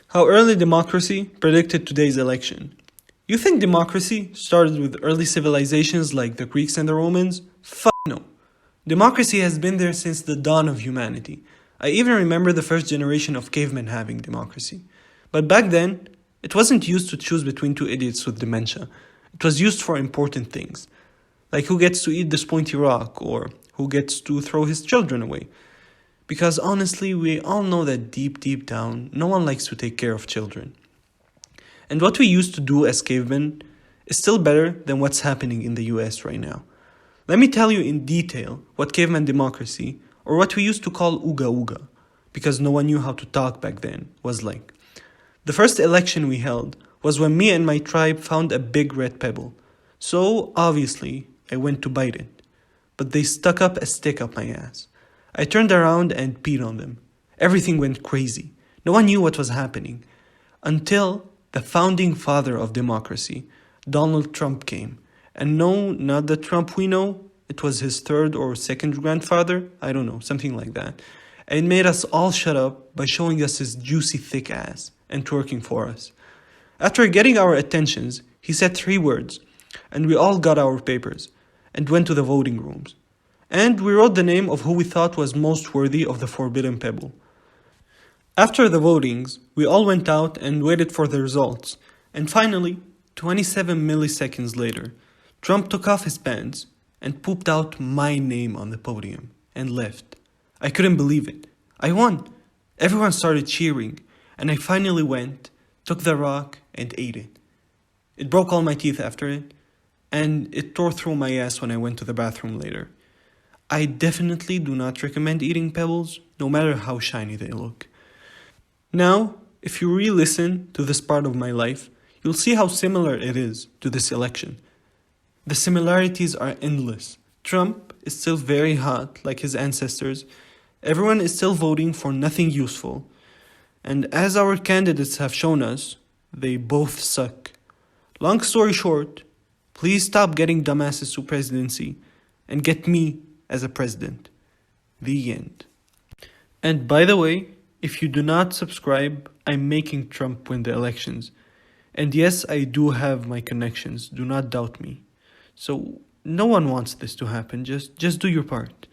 How early democracy predicted today's election. You think democracy started with early civilizations like the Greeks and the Romans? No. Democracy has been there since the dawn of humanity. I even remember the first generation of cavemen having democracy. But back then, it wasn't used to choose between two idiots with dementia. It was used for important things, like who gets to eat this pointy rock or who gets to throw his children away. Because honestly, we all know that deep down, no one likes to take care of children. And what we used to do as cavemen is still better than what's happening in the US right now. Let me tell you in detail what caveman democracy, or what we used to call Ooga Ooga, because no one knew how to talk back then, was like. The first election we held was when me and my tribe found a big red pebble. So, obviously, I went to bite it. But they stuck up a stick up my ass. I turned around and peed on them. Everything went crazy. No one knew what was happening. Until the founding father of democracy, Donald Trump, came. And no, not the Trump we know. It was his third or second grandfather. I don't know, something like that. And made us all shut up by showing us his juicy thick ass and twerking for us. After getting our attentions, he said 3 words. And we all got our papers and went to the voting rooms. And we wrote the name of who we thought was most worthy of the forbidden pebble. After the votings, we all went out and waited for the results. And finally, 27 milliseconds later, Trump took off his pants and pooped out my name on the podium and left. I couldn't believe it. I won. Everyone started cheering, and I finally went, took the rock, and ate it. It broke all my teeth after it, and it tore through my ass when I went to the bathroom later. I definitely do not recommend eating pebbles, no matter how shiny they look. Now, if you re-listen to this part of my life, you'll see how similar it is to this election. The similarities are endless. Trump is still very hot, like his ancestors. Everyone is still voting for nothing useful. And as our candidates have shown us, they both suck. Long story short, please stop getting dumbasses to presidency and get me as a president. The end. And by the way, if you do not subscribe, I'm making Trump win the elections. And yes, I do have my connections. Do not doubt me. So no one wants this to happen. Just do your part.